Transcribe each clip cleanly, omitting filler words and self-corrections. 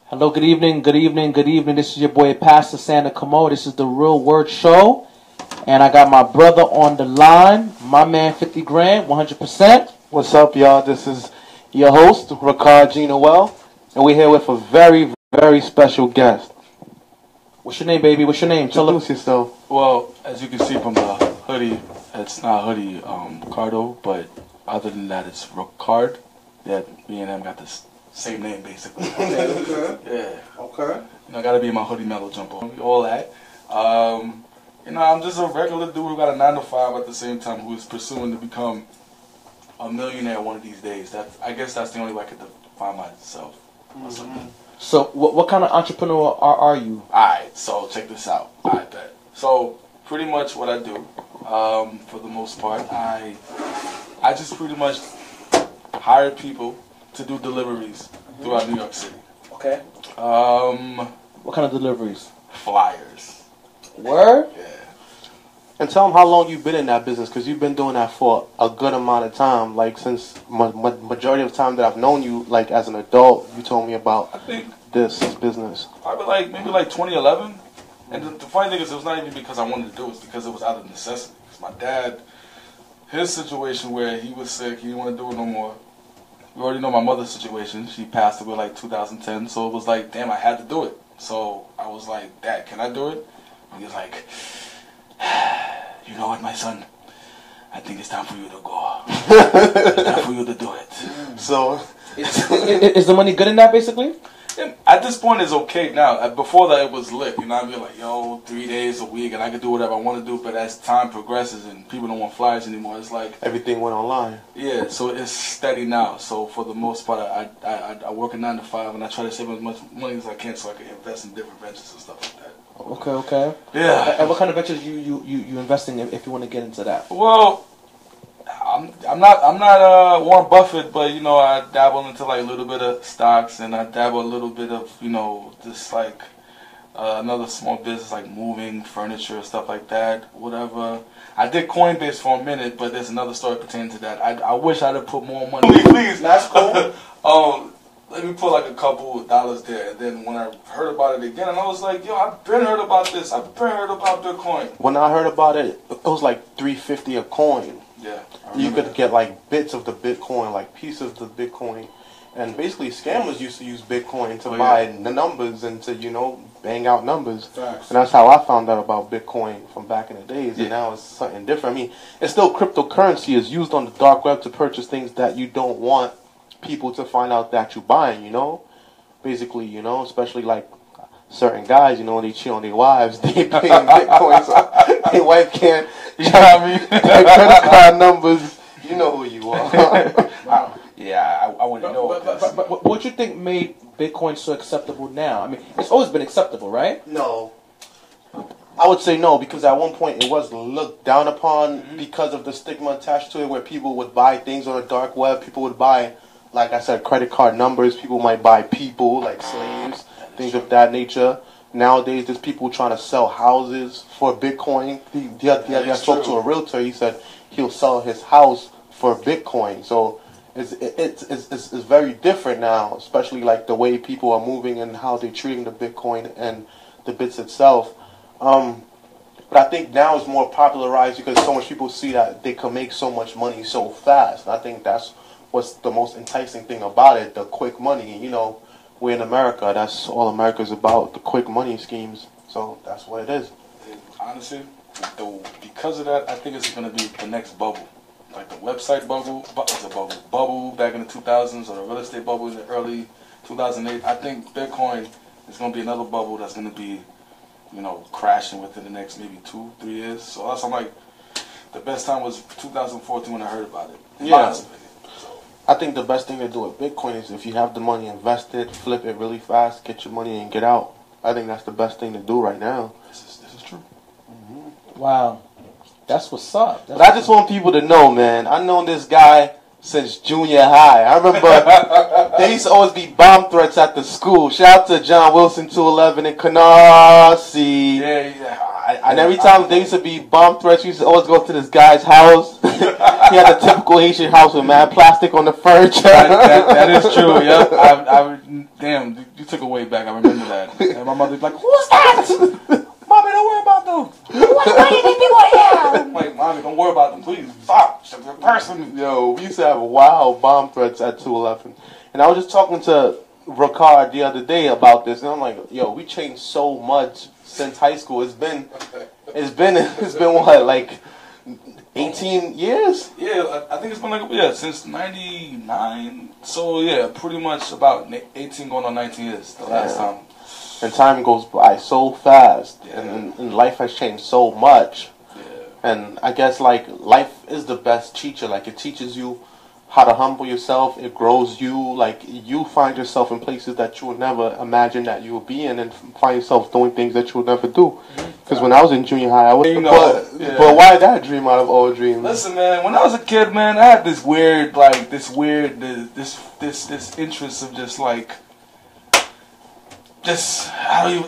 Hello, good evening, good evening, good evening. This is your boy Pastor Santa Cameau. This is the Real Word Show. And I got my brother on the line, my man 50 grand, 100%. What's up, y'all? This is your host, Ricard Jean-Noel. And we're here with a very, very special guest. What's your name, baby? What's your name? Introduce yourself. Well, as you can see from the hoodie, it's not hoodie Cardo, but other than that, it's Ricard. Yeah, me and him got this same name, basically. Okay. Yeah. Okay. You know, I gotta be in my hoodie mellow jumper. All that. You know, I'm just a regular dude who got a 9 to 5 at the same time, who is pursuing to become a millionaire one of these days. I guess that's the only way I could define myself. Mm-hmm. So, what kind of entrepreneur are you? Alright, so check this out. I bet. So, pretty much what I do, for the most part, I just pretty much hire people to do deliveries throughout New York City. Okay. What kind of deliveries? Flyers. Word? Yeah. And tell them how long you've been in that business, because you've been doing that for a good amount of time. Like, since majority of the time that I've known you, like, as an adult, you told me about this business. Probably maybe 2011. And the funny thing is, it was not even because I wanted to do it, it's because it was out of necessity. Because my dad, his situation where he was sick, he didn't want to do it no more. You already know my mother's situation. She passed away like 2010, so it was like, damn, I had to do it. So I was like, Dad, can I do it? And he was like, you know what, my son? I think it's time for you to go. It's time for you to do it. So, Is the money good in that, basically? And at this point, it's okay now. Before that, it was lit. You know what I mean? Like, yo, 3 days a week, and I could do whatever I want to do. But as time progresses and people don't want flyers anymore, it's like everything went online. Yeah, so it's steady now. So for the most part, I work a 9 to 5, and I try to save as much money as I can so I can invest in different ventures and stuff like that. Okay. Yeah. And what kind of ventures you investing in, if you want to get into that? Well, I'm not Warren Buffett, but you know, I dabble into like a little bit of stocks, and I dabble a little bit of, you know, just like another small business like moving furniture, stuff like that, whatever. I did Coinbase for a minute, but there's another story pertaining to that. I wish I'd have put more money. Please, that's cool. Let me put like a couple of dollars there, and then when I heard about it again, and I was like, yo, I've been heard about this. I've been heard about Bitcoin. When I heard about it, it was like $3.50 a coin. Yeah. You could get like bits of the Bitcoin, like pieces of the Bitcoin. And basically scammers used to use Bitcoin to buy the numbers and to, you know, bang out numbers. Facts. And that's how I found out about Bitcoin from back in the days. And now it's something different. I mean, it's still cryptocurrency. It's used on the dark web to purchase things that you don't want people to find out that you're buying, you know? Basically, you know, especially like certain guys, you know, when they cheat on their wives, they pay in Bitcoin, so their wife can't, you know what I mean? Their credit card numbers, you know who you are. Yeah, I wouldn't know. But what you think made Bitcoin so acceptable now? I mean, it's always been acceptable, right? No. I would say no, because at one point it was looked down upon because of the stigma attached to it, where people would buy things on the dark web. People would buy, like I said, credit card numbers. People might buy people, like slaves, things of that nature. Nowadays, there's people trying to sell houses for Bitcoin. The other day I spoke to a realtor. He said he'll sell his house for Bitcoin. So it's very different now, especially like the way people are moving and how they're treating the Bitcoin and the bits itself. But I think now it's more popularized because so much people see that they can make so much money so fast. And I think that's what's the most enticing thing about it, the quick money. You know, we're in America. That's all America's about, the quick money schemes. So that's what it is. Honestly, because of that, I think it's going to be the next bubble. Like the website bubble back in the 2000s, or the real estate bubble in the early 2008. I think Bitcoin is going to be another bubble that's going to be, you know, crashing within the next maybe 2-3 years. So that's, I'm like, the best time was 2014 when I heard about it. Yeah. I think the best thing to do with Bitcoin is if you have the money, invest it, flip it really fast, get your money and get out. I think that's the best thing to do right now. This is true. Wow. That's what's up. But I just want people to know, man, I've known this guy since junior high. I remember there used to always be bomb threats at the school. Shout out to John Wilson 211 in Canarsie. Yeah. And every time there used to be bomb threats, we used to always go to this guy's house. He had a typical Haitian house with mad plastic on the furniture. That is true. Yep. Damn, you took it way back. I remember that. And my mother's like, "Who's that? Mommy, don't worry about them. What do you think people here? I'm like, Mommy, don't worry about them. Please stop. She's a person." Yo, we used to have wild bomb threats at 211. And I was just talking to Ricard the other day about this, and I'm like, yo, we changed so much since high school. It's been what, like 18 years? Yeah, I think it's been like, since 99. So, yeah, pretty much about 18 going on 19 years the last time. And time goes by so fast, Yeah. and life has changed so much. Yeah. And I guess, like, life is the best teacher. Like, it teaches you how to humble yourself. It grows you. Like, you find yourself in places that you would never imagine that you would be in, and find yourself doing things that you would never do. Because when I was in junior high, I was... But why that dream out of all dreams? Listen, man, when I was a kid, man, I had this interest of just, like, how you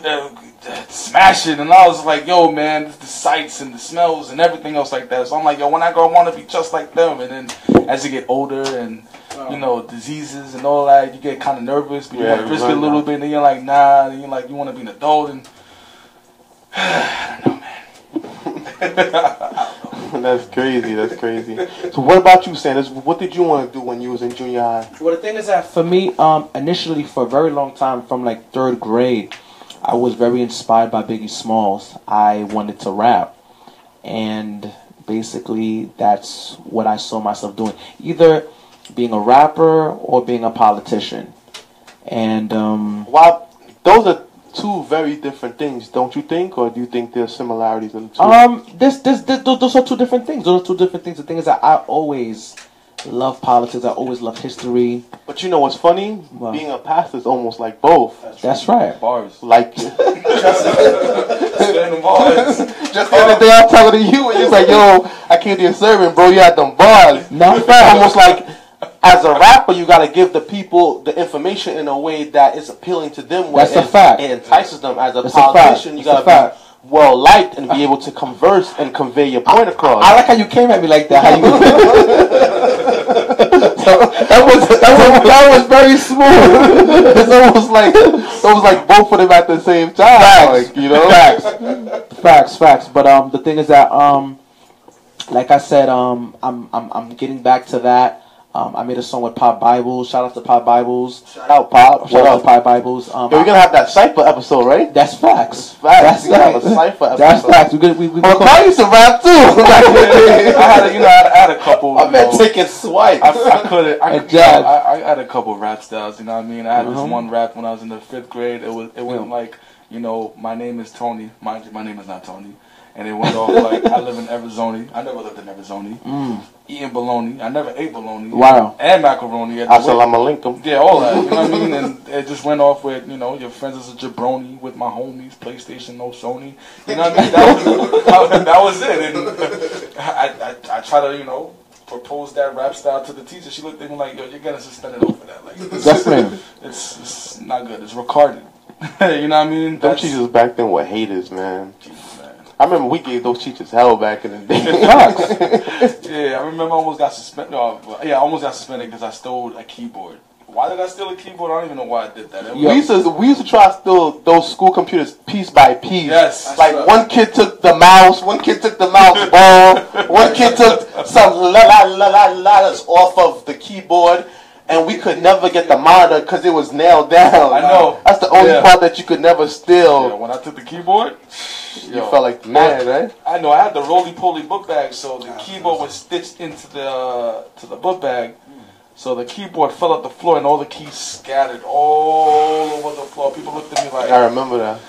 smashing, and I was like, yo, man, the sights and the smells and everything else like that. So I'm like, yo, when I grow, I want to be just like them. And then as you get older and you know, diseases and all that, you get kind of nervous, but you want to risk it a little bit, and then you're like, nah, and you're like, you want to be an adult, and I don't know, man. That's crazy. That's crazy. So what about you, Sanders? What did you want to do when you was in junior high? Well, the thing is that for me, initially for a very long time, from like 3rd grade, I was very inspired by Biggie Smalls. I wanted to rap, and basically that's what I saw myself doing, either being a rapper or being a politician. And Wow, those are two very different things, don't you think? Or do you think there's similarities in the two? those are two different things. Those are two different things. The thing is that I always love politics. I always love history. But you know what's funny? What? Being a pastor is almost like both. That's right. Bars. Like, Spin the bars. just the other day I'm telling you, and you're like, yo, I came to your sermon, bro. You had them bars. No, Almost like, as a rapper, you gotta give the people the information in a way that is appealing to them. That's a fact. It entices them. As a That's politician, you a fact. gotta be well liked and be able to converse and convey your point across. I like how you came at me like that. How you? that was very smooth. It's almost like both of them at the same time. Facts. Like, you know, Facts. But the thing is that like I said, I'm getting back to that. I made a song with Pop Bibles. Shout out to Pop Bibles. Shout out Pop. Shout out to Pop Bibles. Yo, we're gonna have that cipher episode, right? That's facts. That's we're gonna have a cipher episode. That's facts. I used to rap too. I had a couple. I meant taking swipes. I had a couple rap styles. You know what I mean? I had this one rap when I was in the 5th grade. It went like, you know, my name is Tony. Mind you, my name is not Tony. And it went off like, I live in Arizona. I never lived in Arizona. Eating bologna. I never ate bologna. Wow. And macaroni. Assalamu alaikum. Yeah, all that. You know what I mean? And it just went off with, you know, your friends is a jabroni with my homies, PlayStation, no Sony. You know what I mean? That was it. And I try to, you know, propose that rap style to the teacher. She looked at me like, yo, you're getting suspended over that. Like, it's not good. It's retarded. You know what I mean? Them teachers back then were haters, man. I remember we gave those teachers hell back in the day. Yeah, I remember I almost got suspended. I almost got suspended because I stole a keyboard. Why did I steal a keyboard? I don't even know why I did that. We used to try to steal those school computers piece by piece. Yes. Like one kid took the mouse, one kid took the mouse ball, one kid took some letters off of the keyboard. And we could never get the monitor because it was nailed down. I know. That's the only part that you could never steal. Yeah, when I took the keyboard, you felt like the man, right? I know. I had the roly-poly book bag, so the keyboard was stitched into the book bag. So the keyboard fell at the floor, and all the keys scattered all over the floor. People looked at me like... I remember that.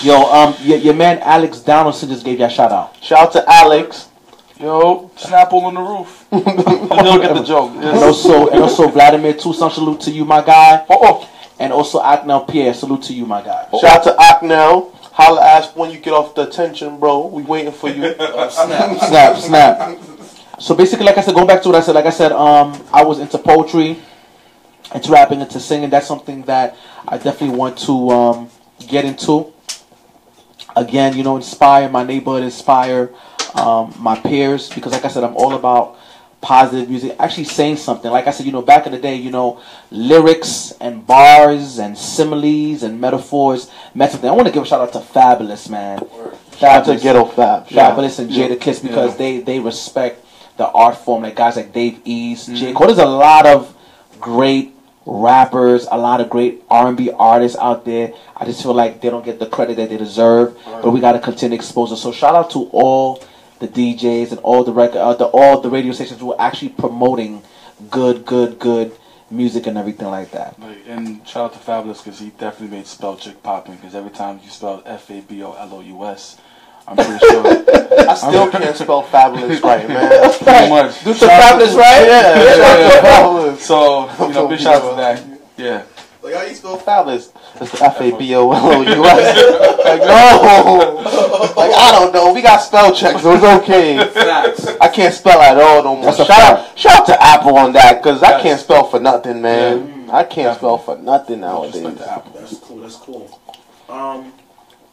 Yo, your man Alex Donaldson just gave you a shout out. Shout out to Alex. Yo, Snapple on the roof. You'll get the joke. Yes. And also Vladimir Toussaint, salute to you, my guy. And also Aknel Pierre, salute to you, my guy. Shout out to Aknel. Holla ass when you get off the attention, bro. We waiting for you. Snap. So basically, like I said, going back to what I said, I was into poetry, into rapping, into singing. That's something that I definitely want to get into. Again, you know, inspire my neighborhood, inspire my peers, because like I said, I'm all about positive music, actually saying something. Like I said, back in the day, lyrics and bars and similes and metaphors meant something. I want to give a shout out to Fabulous, man. Shout out to Ghetto Fab. Fabulous and Jada Kiss, because they respect the art form. Like guys like Dave East, J. Cole. There's a lot of great rappers, a lot of great R&B artists out there. I just feel like they don't get the credit that they deserve, but we got to continue to expose them. So shout out to all the DJs and all the all the radio stations who are actually promoting good music and everything like that. And shout out to Fabulous, because he definitely made spell check popping, because every time you spell Fabolous, I'm pretty sure. I still can't spell Fabulous right, man. Pretty much. Do the Fabulous right? Yeah. Fabulous. So, big shout out to that. Yeah. Like, how you spell Fabulous? It's the Fabolous. Like, no. Like, I don't know. We got spell checks, so it's okay. I can't spell at all no more. Shout out to Apple on that, because I can't spell for nothing, man. I can't spell for nothing nowadays. That's cool. That's cool.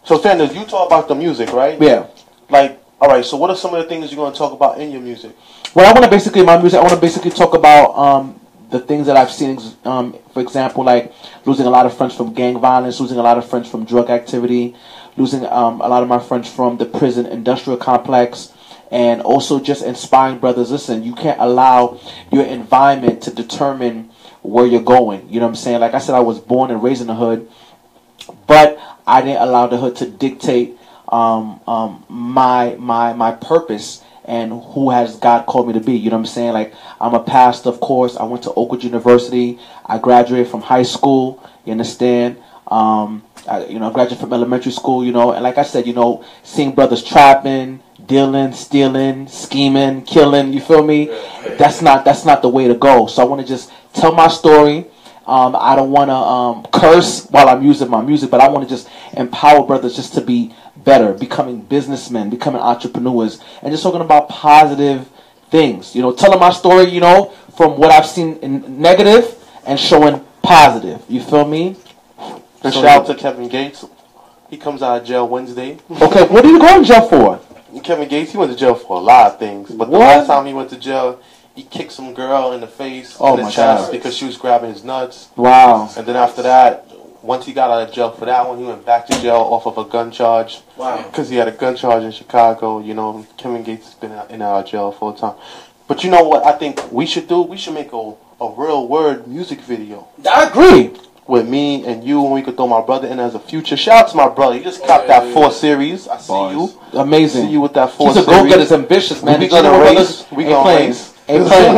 So, Sanders, you talk about the music, right? Yeah. Like, all right. So, what are some of the things you're going to talk about in your music? Well, I want to basically talk about the things that I've seen. For example, like losing a lot of friends from gang violence, losing a lot of friends from drug activity, losing a lot of my friends from the prison industrial complex, and also just inspiring brothers. Listen, you can't allow your environment to determine where you're going. You know what I'm saying? Like I said, I was born and raised in the hood, but I didn't allow the hood to dictate my purpose and who has God called me to be. You know what I'm saying? Like, I'm a pastor, of course. I went to Oakwood University. I graduated from high school. You understand? I graduated from elementary school. And like I said, seeing brothers trapping, dealing, stealing, scheming, killing. You feel me? That's not the way to go. So I want to just tell my story. I don't want to curse while I'm using my music, but I want to just empower brothers just to be better, becoming businessmen, becoming entrepreneurs, and just talking about positive things. Telling my story, from what I've seen in negative and showing positive. You feel me? And shout out to Kevin Gates. He comes out of jail Wednesday. Okay, what are you going to jail for? Kevin Gates, he went to jail for a lot of things. But the last time he went to jail, he kicked some girl in the face, in the chest, because she was grabbing his nuts. Wow. And then after that, once he got out of jail for that one, he went back to jail off of a gun charge. Wow. Because he had a gun charge in Chicago. Kevin Gates has been in and out of jail for a time. But you know what I think we should do? We should make a real word music video. I agree. With me and you, and we could throw my brother in as a future. Shout out to my brother. He just copped that 4 Series. I see you. Amazing. I see you with that 4 He's Series. He's a go-getter's ambitious, man. We gonna race. We gonna race. Ain't playing.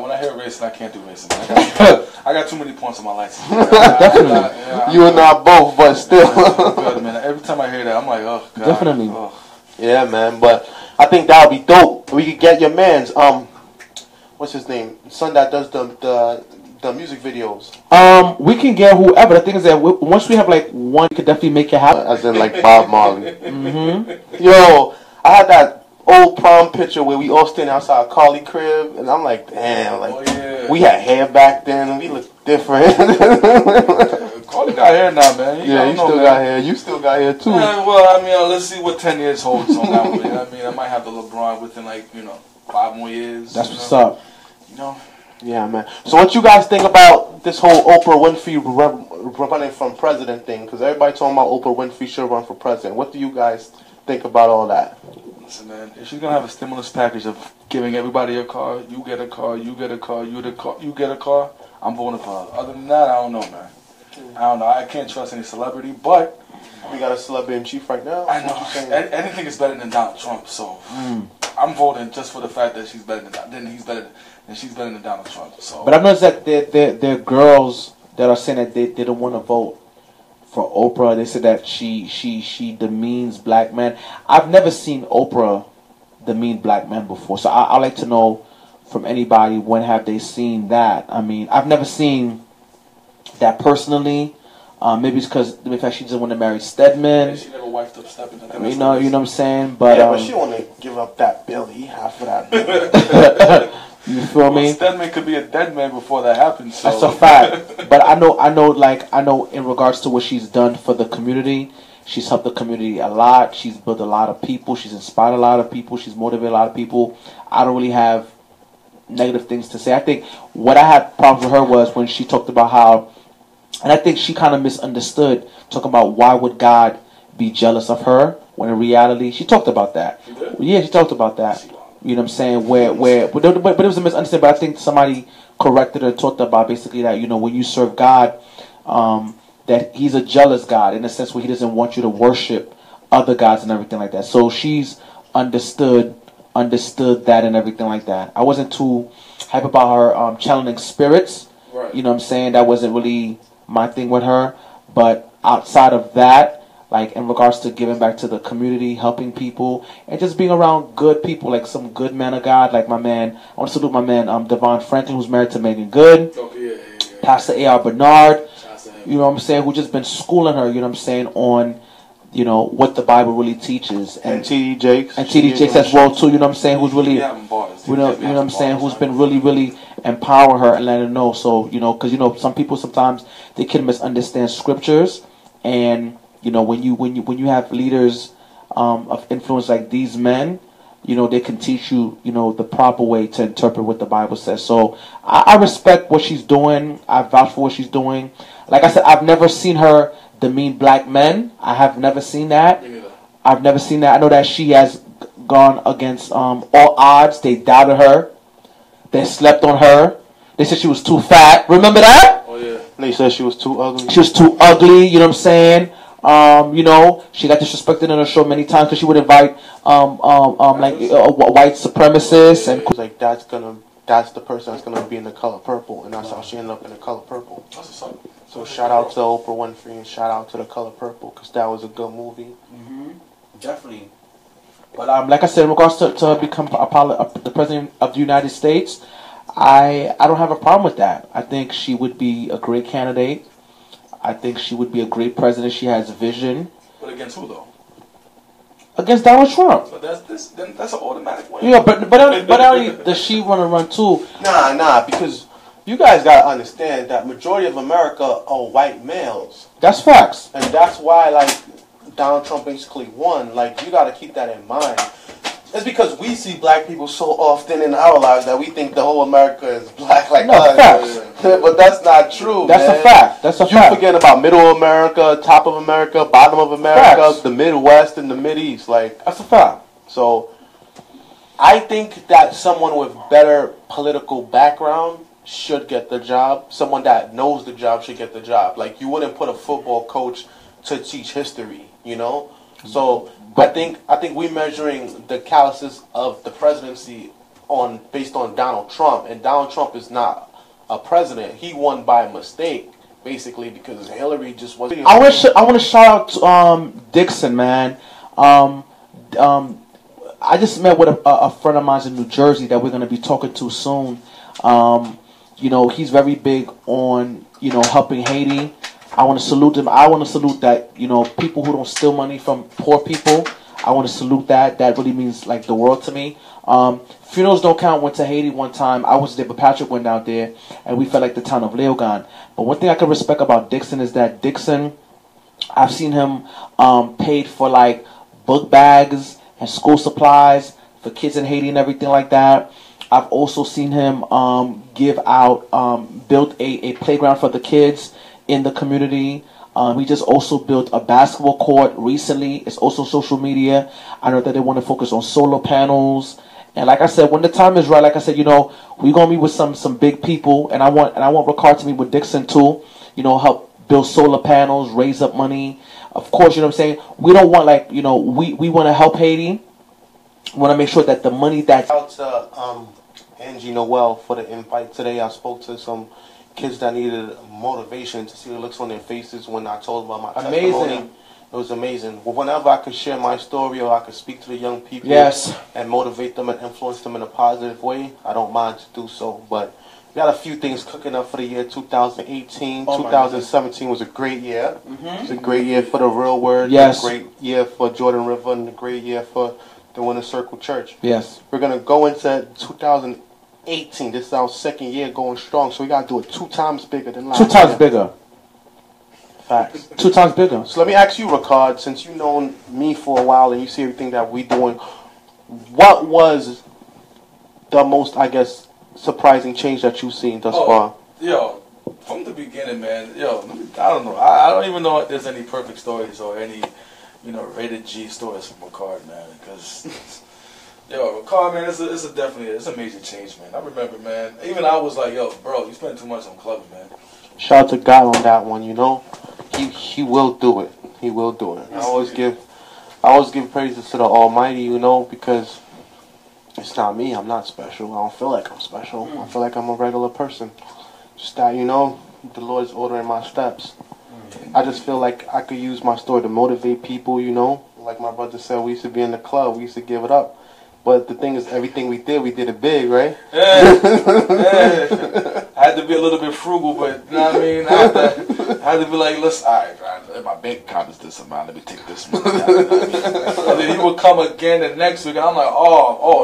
When I hear racing, I can't do racing. I got too many points on my license. Definitely. You and I both, but still. Good, man. Every time I hear that, I'm like, oh, God. Definitely. Oh. Yeah, man. But I think that would be dope. We could get your man's, what's his name? Son that does the music videos. We can get whoever. The thing is that once we have like one, we could definitely make it happen. As in like Bob Marley. Mm-hmm. Yo, I had that old prom picture where we all standing outside Carly crib, and I'm like, damn, like we had hair back then, and we looked different. Carly got hair now, man. You still got hair. You still got hair too. Yeah, well, I mean, let's see what 10 years holds on that one. You know what I mean? I might have the LeBron within 5 more years. That's what's up. Yeah, man. So what you guys think about this whole Oprah Winfrey running from president thing? Because everybody talking about Oprah Winfrey should run for president. What do you guys think about all that? Listen, man, if she's going to have a stimulus package of giving everybody a car, you get a car, you get a car, you get a car, I'm voting for her. Other than that, I don't know, man. I don't know. I can't trust any celebrity, but we got a celebrity in chief right now. I know. Anything is better than Donald Trump, so I'm voting just for the fact that she's better than she's better than Donald Trump. So. But I've noticed that there are girls that are saying that they don't want to vote for Oprah. They said that she demeans black men. I've never seen Oprah demean black men before, so I like to know from anybody, when have they seen that? I mean, I've never seen that personally. Maybe it's because the fact she doesn't want to marry Stedman. Yeah, she never wifed up Stedman. You know what I'm saying? But yeah, but she want to give up that Billy, half of that Billy. You feel me? Stedman could be a dead man before that happens. So. That's a fact. But I know in regards to what she's done for the community, she's helped the community a lot. She's built a lot of people. She's inspired a lot of people. She's motivated a lot of people. I don't really have negative things to say. I think what I had problems with her was when she talked about how, and I think she kind of misunderstood, talking about why would God be jealous of her, when in reality, she talked about that. Yeah, she talked about that. You know what I'm saying? But it was a misunderstanding, but I think somebody corrected her, talked about basically that, you know, when you serve God, that he's a jealous God, in a sense where he doesn't want you to worship other gods and everything like that. So she's understood that and everything like that. I wasn't too hype about her channeling spirits. Right. You know what I'm saying? That wasn't really my thing with her. But outside of that, like in regards to giving back to the community, helping people, and just being around good people, like some good man of God, like my man, I want to salute my man, Devon Franklin, who's married to Megan Good, Pastor A.R. Bernard, you know what I'm saying, who just been schooling her, you know what I'm saying, on, you know, what the Bible really teaches. And T.D. Jakes. And T.D. Jakes as well, too, you know what I'm saying, who's really, you know what I'm saying, who's been really empowering her and letting her know. So, you know, because, you know, some people sometimes, they can misunderstand scriptures, and you know, when you have leaders of influence like these men, you know, they can teach you, you know, the proper way to interpret what the Bible says. So I respect what she's doing. I vouch for what she's doing. Like I said, I've never seen her demean black men. I have never seen that. I've never seen that. I know that she has gone against all odds. They doubted her. They slept on her. They said she was too fat. Remember that? Oh yeah. They said she was too ugly. She was too ugly. You know what I'm saying? You know, she got disrespected on her show many times because she would invite white supremacists, and like that's the person that's gonna be in The Color Purple, and that's how she ended up in The Color Purple. So shout out to Oprah Winfrey and shout out to The Color Purple, because that was a good movie. Definitely. But like I said, in regards to her become the president of the United States, I don't have a problem with that. I think she would be a great candidate. I think she would be a great president. She has vision. But against who, though? Against Donald Trump. So that's an automatic win. Yeah, but only does she want to run too? Nah, because you guys gotta understand that majority of America are white males. That's facts. And that's why, like, Donald Trump basically won. Like, you gotta keep that in mind. It's because we see black people so often in our lives that we think the whole America is black like us. Facts. But that's not true, That's man. a fact. That's a fact. You forget about middle America, top of America, bottom of America, Facts. the Midwest and the Mideast. Like, That's a fact. So I think that someone with better political background should get the job. Someone that knows the job should get the job. Like, you wouldn't put a football coach to teach history, you know? So I think we're measuring the calices of the presidency based on Donald Trump, and Donald Trump is not a president. He won by mistake, basically, because Hillary just wasn't. I want to shout out to Dixon, man. I just met with a friend of mine in New Jersey that we're going to be talking to soon. You know, he's very big on, you know, helping Haiti. I want to salute him. I want to salute that, you know, people who don't steal money from poor people. I want to salute that. That really means, like, the world to me. Funerals Don't Count went to Haiti one time. I was there, but Patrick went out there, and we felt like the town of Leogan. But one thing I can respect about Dixon is that Dixon, I've seen him paid for, like, book bags and school supplies for kids in Haiti and everything like that. I've also seen him give out, built a playground for the kids in the community. He just also built a basketball court recently. It's also social media. I know that they want to focus on solar panels. And like I said, when the time is right, like I said, you know, we're gonna meet with some big people, and I want Ricard to meet with Dixon too. You know, help build solar panels, raise up money. Of course, you know what I'm saying. We don't want, like, you know, we want to help Haiti. We want to make sure that the money that Shout out to Angie Noel for the invite today. I spoke to some kids that needed motivation to see the looks on their faces when I told them about my testimony. It was amazing. Well, whenever I could share my story or I could speak to the young people, and motivate them and influence them in a positive way, I don't mind to do so. But we got a few things cooking up for the year 2018. 2017 was a great year. It was a great year for the Real Word. Yes. A great year for Jordan River, and a great year for the Winter Circle Church. Yes. We're going to go into 2018. This is our second year going strong, so we got to do it 2 times bigger than last year. 2 times bigger. Facts. 2 times bigger. So let me ask you, Rickard, since you've known me for a while and you see everything that we're doing, what was the most, I guess, surprising change that you've seen thus far? Yo, from the beginning, man. Yo, I don't know. I don't even know if there's any perfect stories or any, rated G stories from Ricard, man. Because, yo, Ricard, man, it's a major change, man. I remember, man. Even I was like, yo, bro, you spend too much on clubs, man. Shout out to God on that one. He will do it. He will do it. I always give praises to the Almighty, because it's not me. I'm not special. I don't feel like I'm special. I feel like I'm a regular person. Just that, the Lord's ordering my steps. I just feel like I could use my story to motivate people, Like my brother said, we used to be in the club. We used to give it up. But the thing is, everything we did it big, right? Yeah. I had to be a little bit frugal, but, you know what I mean? I had to be like, listen, all right, my bank account is this amount. Let me take this money. And then he would come again the next week, and I'm like,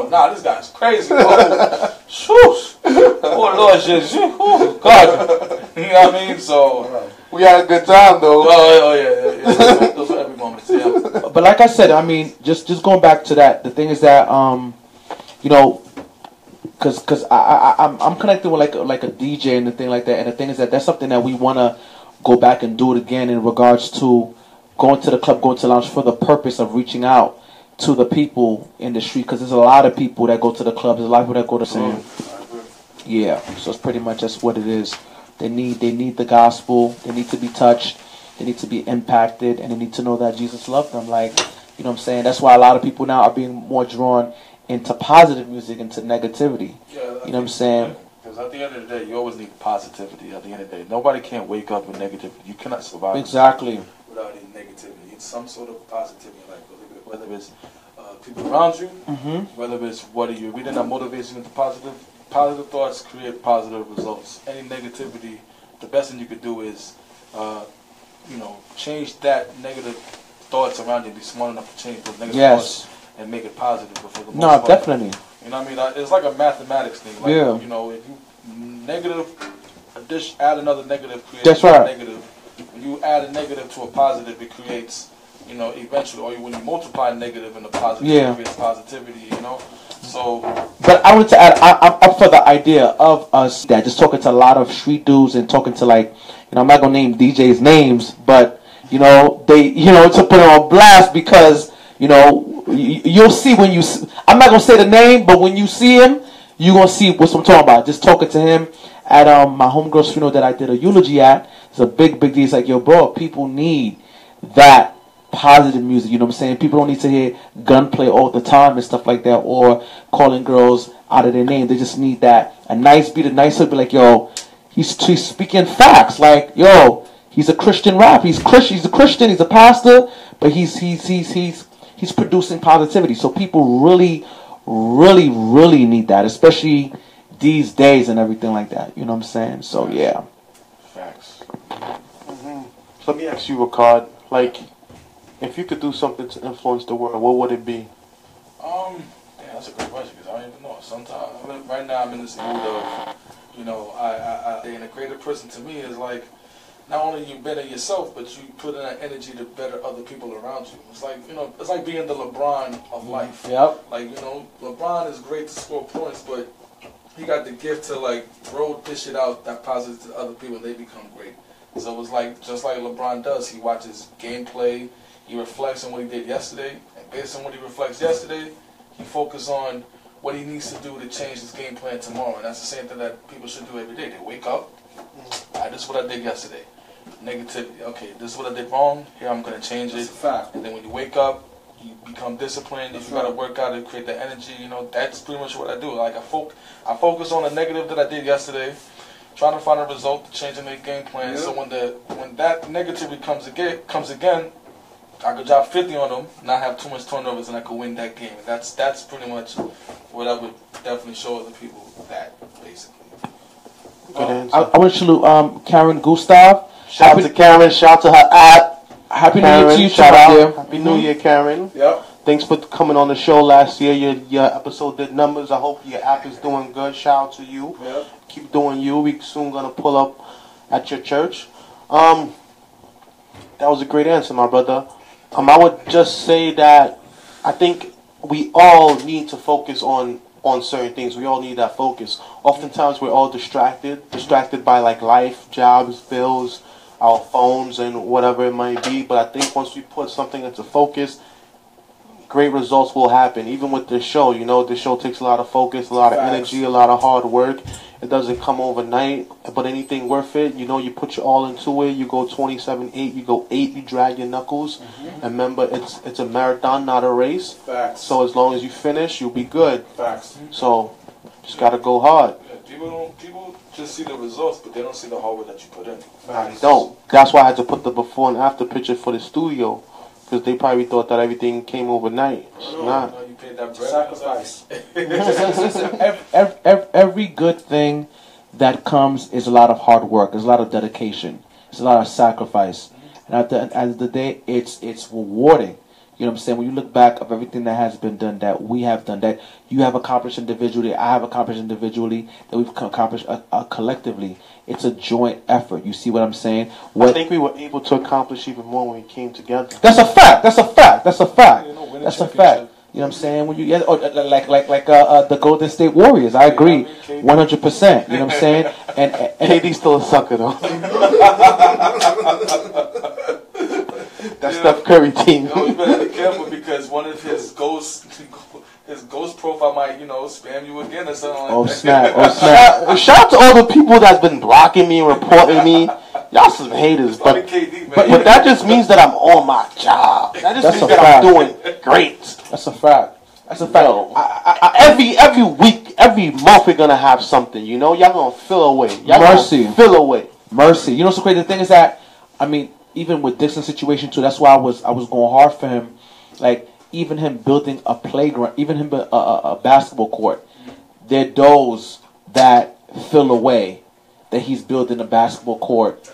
nah, this guy's crazy. Oh, shoosh. Oh, Lord, Jesus. Oh, God. You know what I mean? So... We had a good time, though. Oh yeah. Those were every moment, yeah. But like I said, I mean, just going back to that, the thing is that, because I'm connected with like a DJ and the thing like that, and the thing is that that's something that we want to go back and do it again in regards to going to the club, going to the lounge for the purpose of reaching out to the people in the street, because there's a lot of people that go to the club, there's a lot of people that go to same. Yeah, so it's pretty much just what it is. They need the gospel. They need to be touched. They need to be impacted, and they need to know that Jesus loved them. Like, you know what I'm saying? That's why a lot of people now are being more drawn into positive music, into negativity. Yeah, you know what I'm saying? Because at the end of the day, you always need positivity. At the end of the day, nobody can wake up with negativity. You cannot survive Exactly without any negativity. It's some sort of positivity, like whether it's people around you, whether it's what are you reading that motivates you into positive thoughts create positive results. Any negativity, the best thing you could do is, change that negative thoughts around you. Be smart enough to change those negative thoughts and make it positive. But for the most part, definitely. You know what I mean? It's like a mathematics thing. Like, if you negative, add another negative, creates negative. When you add a negative to a positive, it creates, eventually, or when you multiply negative and the positive, it creates positivity, So, but I want to add, I'm up for the idea of us that just talking to a lot of street dudes and talking to I'm not gonna name DJs names, but they, to put it on blast because you'll see when I'm not gonna say the name, but when you see him, you're gonna see what I'm talking about. Just talking to him at my homegirl's funeral that I did a eulogy at. It's a big deal. It's like, yo, bro, people need that positive music, you know what I'm saying? People don't need to hear gunplay all the time and stuff like that, or calling girls out of their name. They just need that, a nice beat, a nice hook, be like, yo, he's speaking facts, like, yo, he's a Christian rap, he's a Christian, he's a pastor, but he's producing positivity. So people really, really, really need that, especially these days and everything like that, you know what I'm saying? So yeah. Facts. So let me ask you, Ricard, if you could do something to influence the world, what would it be? That's a good question because I don't even know. Sometimes, right now, I'm in this mood of, and a greater person to me is like, not only you better yourself, but you put in that energy to better other people around you. It's like, it's like being the LeBron of life. Yep. Like, LeBron is great to score points, but he got the gift to dish it out that positive to other people, and they become great. So it's like, just like LeBron does, he watches gameplay. He reflects on what he did yesterday, and based on what he reflects yesterday, he focuses on what he needs to do to change his game plan tomorrow. And that's the same thing that people should do every day. They wake up, this is what I did yesterday. Negativity, okay, this is what I did wrong, here I'm going to change it. That's a fact. And then when you wake up, you become disciplined, if you got to work out to create the energy, that's pretty much what I do. Like, I focus on the negative that I did yesterday, trying to find a result to changing their game plan. So when that negativity comes again, I could drop 50 on them, not have too much turnovers, and I could win that game. And that's pretty much what I would definitely show other people, that basically. I want to salute Karen Gustav. Shout out to Karen. Shout out to her app. Happy Karen, New Year to you, shout out. dear. Happy New Year, Karen. Yep. Thanks for coming on the show last year. Your episode did numbers. I hope your app is doing good. Shout out to you. Yep. Keep doing you. We soon gonna pull up at your church. That was a great answer, my brother. I would just say that I think we all need to focus on on certain things. We all need that focus. Oftentimes we're all distracted by like life, jobs, bills, our phones, and whatever it might be. But I think once we put something into focus, great results will happen. Even with this show, you know, this show takes a lot of focus, a lot of energy, a lot of hard work. It doesn't come overnight, but anything worth it, you know, you put your all into it. You go 27-8, you go 8, you drag your knuckles. And remember, it's a marathon, not a race. Facts. So as long as you finish, you'll be good. Facts. So just gotta go hard. People just see the results, but they don't see the hard work that you put in. They don't. That's why I had to put the before and after picture for the studio. Because they probably thought that everything came overnight. It's not. No, you paid that bread. Sacrifice. Listen, every good thing that comes is a lot of hard work. It's a lot of dedication. It's a lot of sacrifice. And at the end of the day, it's rewarding. You know what I'm saying? When you look back of everything that has been done, that we have done, that you have accomplished individually, I have accomplished individually, that we've accomplished collectively, it's a joint effort. You see what I'm saying? I think we were able to accomplish even more when we came together. That's a fact. That's a fact. That's a fact. You know, That's a fact. You know what I'm saying? When you like the Golden State Warriors, I agree, 100%. You know what I'm saying? And KD's still a sucker though. That Steph Curry team. You know, you better be careful because one of his ghost profile might, spam you again or something like that. Oh snap! Oh snap! Shout out to all the people that's been blocking me and reporting me. Y'all some haters, but that just means that I'm on my job. That just means that I'm doing great. That's a fact. That's a fact. Every week, every month, we're gonna have something. You know, y'all gonna fill away. Y'all Mercy. Gonna fill away. Mercy. You know what's the crazy thing is that, I mean, even with Dixon's situation too, that's why I was going hard for him. Like even him building a playground, even him a basketball court. There are those that fill away that he's building a basketball court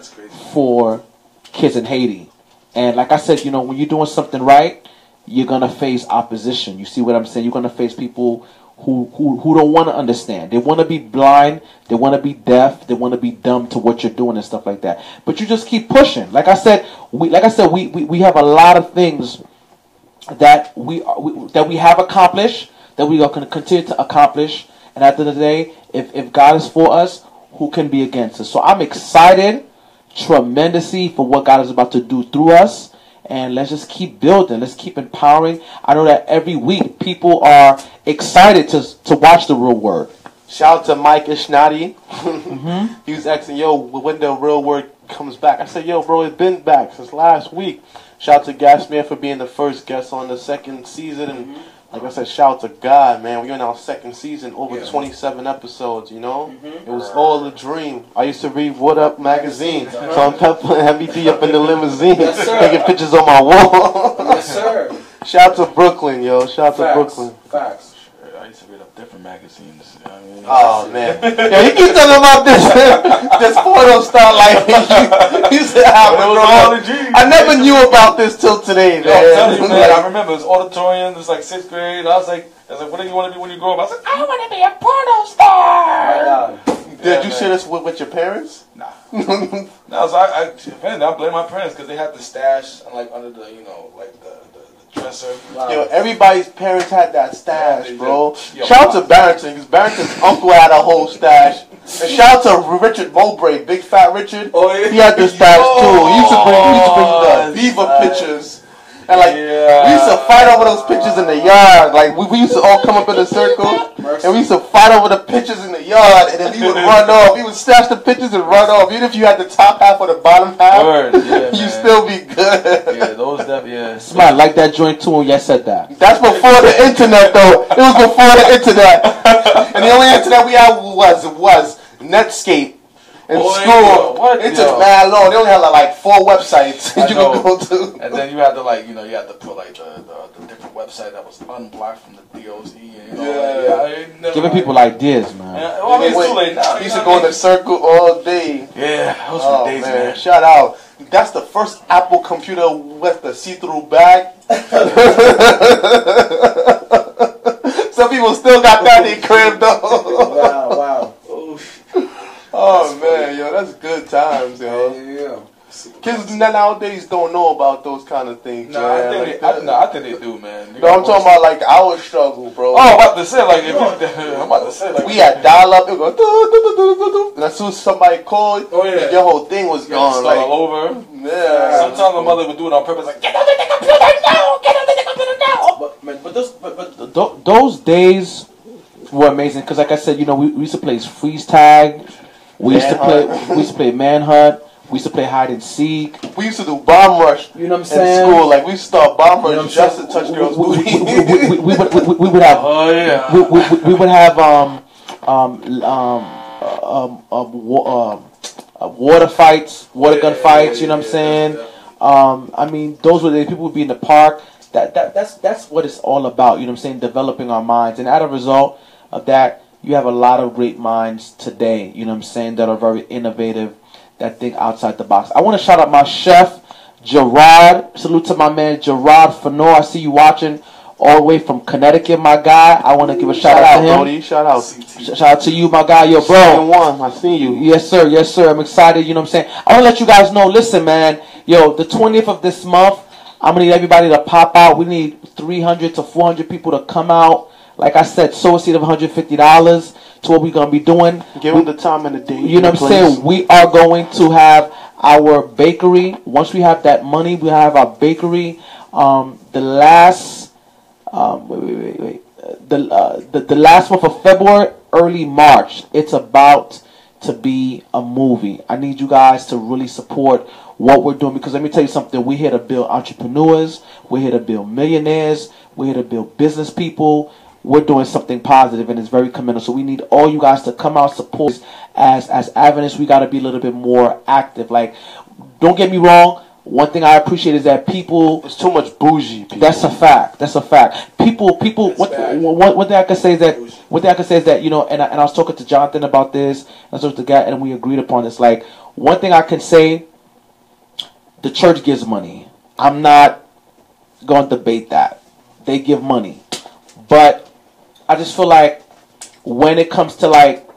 for kids in Haiti. And like I said, when you're doing something right, you're gonna face opposition. You see what I'm saying? You're gonna face people who don't want to understand. They want to be blind. They want to be deaf. They want to be dumb to what you're doing and stuff like that. But you just keep pushing. Like I said, we have a lot of things that we have accomplished, that we are going to continue to accomplish. And at the end of the day, if God is for us, who can be against us? So I'm excited tremendously for what God is about to do through us. And let's just keep building. Let's keep empowering. I know that every week people are excited to watch The Real Word. Shout out to Mike Ishnadi. He was asking, yo, when The Real Word comes back. I said, yo, bro, it's been back since last week. Shout out to Gasman for being the first guest on the second season. And like I said, shout out to God, man. We're in our second season, over 27 episodes, It was all a dream. I used to read What Up magazine. So I'm putting Heavy D up in the limousine, taking pictures on my wall. Yes, sir. Shout out to Brooklyn, yo. Shout out to Brooklyn. Facts. I used to read up different magazines. Oh, man. Yo, you keep talking about this porno star life. You said, I never knew about this till today, man. I'm telling you, man, I remember it was auditorium. It was like 6th grade. I was like, what do you want to be when you grow up? I was like, I want to be a porno star. Did you share this with your parents? Nah. No, so I blame my parents because they had the stash and like under the, the dresser. Wow. Yo, everybody's parents had that stash, bro. Yo, shout out to Barrington, because Barrington's uncle had a whole stash. And shout out to Richard Mowbray, Big Fat Richard. Oh, yeah. He had the stash too. He used to bring the Viva pictures. And we used to fight over those pictures in the yard. Like we used to all come up in a circle, and we used to fight over the pictures in the yard. And then he would run off. He would stash the pictures and run off. Even if you had the top half or the bottom half, you still be good. Yeah, those stuff. Smart, like that joint too when you said that. That's before the internet, though. It was before the internet, and the only internet we had was Netscape. In school, it took mad long. They only had like 4 websites you could go to. And then you had to you had to put like the different website that was unblocked from the DOC. Giving people ideas, man. Well, it's too late now. You used to go in a circle all day. Yeah, those were days, man. Shout out. That's the first Apple computer with the see-through bag. Some people still got that in their crib, though. Wow. Oh man, yo, that's good times, yo. Yeah. kids nowadays don't know about those kind of things. No, man. I think they do, man. No, I'm talking about like our struggle, bro. Oh, I'm about to say like if I'm about to say like we had dial up, it would go do, do, do, do, do, do, and as soon as somebody called, your whole thing was gone. Like all over. Yeah. Sometimes my mother would do it on purpose, like get on the computer now, get on the computer now. But those days were amazing because, like I said, you know, we used to play freeze tag. We used to play manhunt. We used to play hide and seek. We used to do bomb rush. You know what I'm saying? In school, like we used to start bomb rush just to touch girls' booty. We would have. Oh yeah. We would have water fights, water gun fights. You know what I'm saying? I mean, those were the people would be in the park. That's what it's all about. You know what I'm saying? Developing our minds, and as a result of that, you have a lot of great minds today. You know what I'm saying? That are very innovative, that think outside the box. I want to shout out my chef, Gerard. Salute to my man, Gerard Fenor. I see you watching all the way from Connecticut, my guy. I want to give a shout out to him. Brody. Shout out. Shout out to you, my guy. Yo, bro. I see you. Yes, sir. Yes, sir. I'm excited. You know what I'm saying? I want to let you guys know. Listen, man. Yo, the 20th of this month, I'm going to need everybody to pop out. We need 300 to 400 people to come out. Like I said, sow a seed of $150 to what we're going to be doing. Give them the time and the date. You know what I'm saying? We are going to have our bakery. Once we have that money, we have our bakery. The last the last month of February, early March, it's about to be a movie. I need you guys to really support what we're doing, because let me tell you something. We're here to build entrepreneurs. We're here to build millionaires. We're here to build business people. We're doing something positive, and it's very commendable. So we need all you guys to come out, support. As Adventists, we got to be a little bit more active. Like, don't get me wrong. One thing I appreciate is that people. It's too much bougie. People. That's a fact. That's a fact. People. One thing I can say is that you know, and I was talking to Jonathan about this. And I was talking to the guy, and we agreed upon this. Like, one thing I can say, the church gives money. I'm not going to debate that. They give money, but I just feel like when it comes to like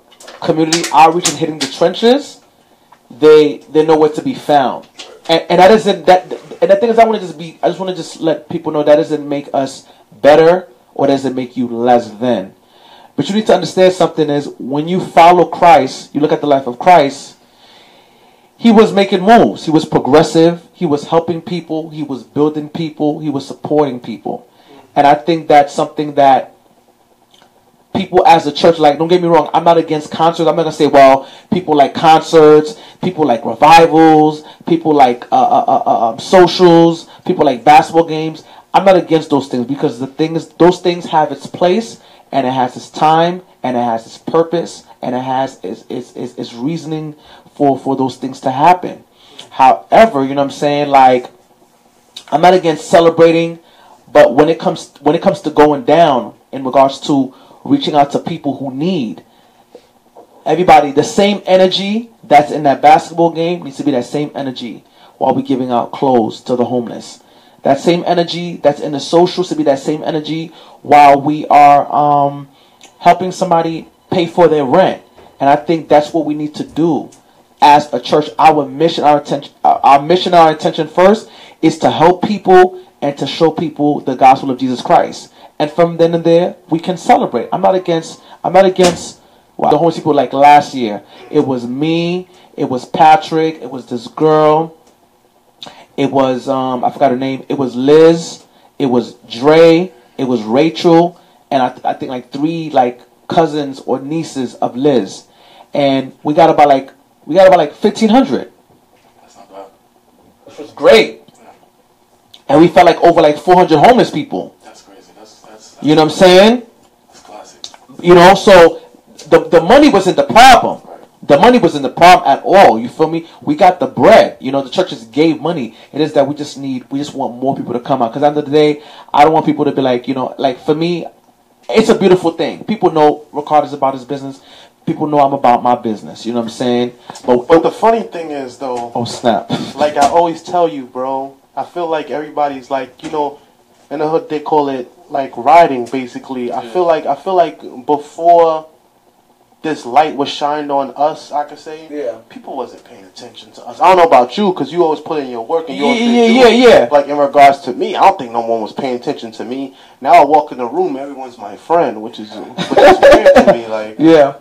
community outreach and hitting the trenches, they're nowhere to be found. And that isn't that. And the thing is, I just want to just let people know that doesn't make us better or doesn't make you less than. But you need to understand something is when you follow Christ, you look at the life of Christ. He was making moves. He was progressive. He was helping people. He was building people. He was supporting people. And I think that's something that people as a church, like, don't get me wrong, I'm not against concerts. I'm not going to say, well, people like concerts, people like revivals, people like socials, people like basketball games. I'm not against those things, because the thing is, those things have its place, and it has its time, and it has its purpose, and it has its reasoning for those things to happen. However, you know what I'm saying, like, I'm not against celebrating, but when it comes to going down in regards to reaching out to people who need, everybody, the same energy that's in that basketball game needs to be that same energy while we're giving out clothes to the homeless. That same energy that's in the socials should be that same energy while we are helping somebody pay for their rent. And I think that's what we need to do as a church. Our mission, our intention first is to help people and to show people the gospel of Jesus Christ. And from then and there, we can celebrate. I'm not against the homeless people. Like last year, it was me, it was Patrick, it was this girl, it was I forgot her name. It was Liz, it was Dre, it was Rachel, and I think like 3 like cousins or nieces of Liz, and we got about like 1,500. That's not bad. Which was great. And we felt like over like 400 homeless people. That's crazy. That's you know what I'm saying? That's classic. You know, so the money wasn't the problem. The money wasn't the problem at all. You feel me? We got the bread. You know, the churches gave money. It is that we just want more people to come out. Because at the end of the day, I don't want people to be like, you know, like for me, it's a beautiful thing. People know Ricard is about his business. People know I'm about my business. You know what I'm saying? But the funny thing is, though. Oh, snap. Like I always tell you, bro. I feel like everybody's like, you know, in the hood they call it like riding, basically. Yeah. I feel like before this light was shined on us, I could say. Yeah. People wasn't paying attention to us. I don't know about you, because you always put in your work and you always Yeah. Like, in regards to me, I don't think no one was paying attention to me. Now I walk in the room, everyone's my friend, which is weird to me. Like, yeah.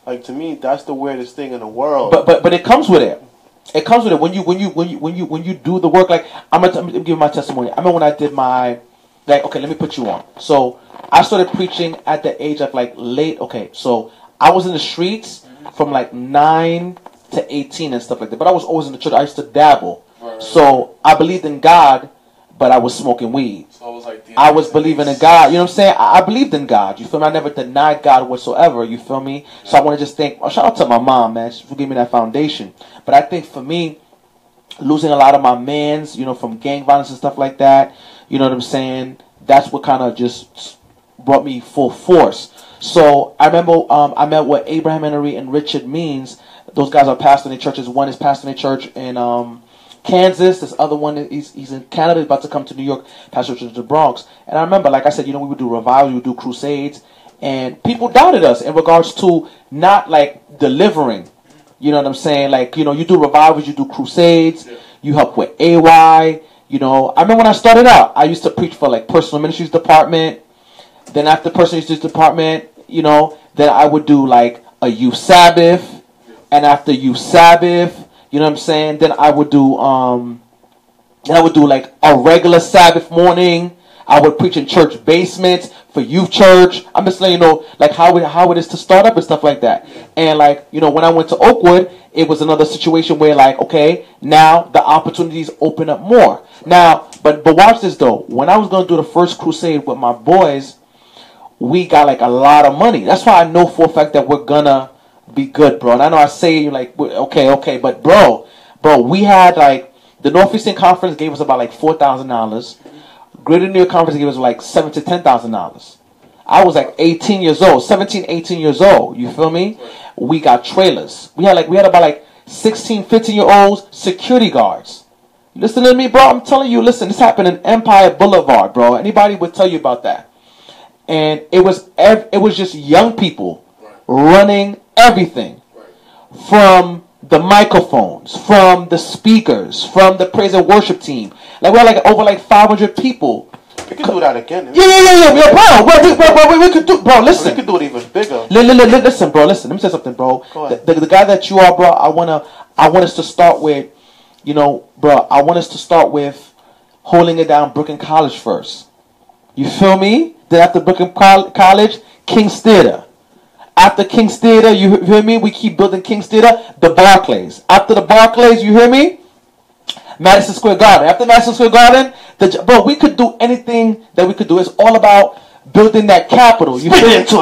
Like, to me, that's the weirdest thing in the world. But it comes with it. It comes with it when you do the work. Like, I'm gonna give my testimony. I remember when I did my, like, okay, let me put you on. So I started preaching at the age of like late. Okay, so I was in the streets from like 9 to 18 and stuff like that. But I was always in the church. I used to dabble. Right. So I believed in God, but I was smoking weed. So it was like I was believing in God. You know what I'm saying? I believed in God. You feel me? I never denied God whatsoever. You feel me? So I want to just thank. Shout out to my mom, man. She gave me that foundation. But I think for me, losing a lot of my mans, you know, from gang violence and stuff like that. You know what I'm saying? That's what kind of just brought me full force. So I remember I met with Abraham Henry and Richard Means. Those guys are pastoring their churches. One is pastoring a church in Kansas. This other one, he's in Canada, he's about to come to New York, pastor church in the Bronx. And I remember, like I said, you know, we would do revivals, we would do crusades, and people doubted us in regards to not like delivering. You know what I'm saying? Like, you know, you do revivals, you do crusades, you help with AY. You know, I remember when I started out, I used to preach for like personal ministries department. Then after personal ministries department, you know, then I would do like a youth Sabbath, and after youth Sabbath, you know what I'm saying? Then I would do like a regular Sabbath morning. I would preach in church basements for youth church. I'm just letting you know, like how it is to start up and stuff like that. And like, you know, when I went to Oakwood, it was another situation where like, okay, now the opportunities open up more. Now, but watch this though. When I was going to do the first crusade with my boys, we got like a lot of money. That's why I know for a fact that we're gonna be good, bro. And I know I say you like, okay, but bro, we had like the Northeastern Conference gave us about like $4,000. Greater New York Conference gave us like $7,000 to $10,000. I was like 18 years old, 17, 18 years old. You feel me? We got trailers. We had about like 16, 15-year-olds security guards. Listen to me, bro. I'm telling you, listen, this happened in Empire Boulevard, bro. Anybody would tell you about that. And it was just young people running everything from the microphones, from the speakers, from the praise and worship team. Like we had like over like 500 people. We could do that again. Yeah, bro. We could do, bro. Listen, we could do it even bigger. Listen, bro. Listen, let me say something, bro. The guy that you are, bro. I want us to start with, you know, bro. I want us to start with holding it down, Brooklyn College first. You feel me? Then after Brooklyn College, King's Theater. After King's Theater, you hear me? We keep building King's Theater. The Barclays. After the Barclays, you hear me? Madison Square Garden. After Madison Square Garden, bro, we could do anything that we could do. It's all about building that capital. You feel me? Keep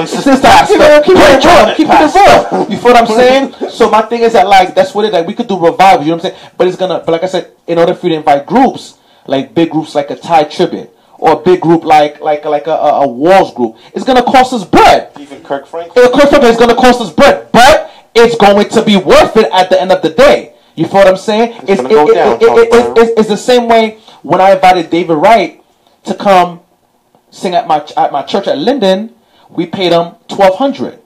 it real. You feel what I'm saying? So my thing is that like that's what it like. We could do revivals. You know what I'm saying? But like I said, in order for you to invite groups, like big groups like a Thai Tribute. Or a big group like a Walls group. It's going to cost us bread. Even Kirk Franklin? It's going to cost us bread. But it's going to be worth it at the end of the day. You feel what I'm saying? It's the same way when I invited David Wright to come sing at my church at Linden. We paid him $1,200.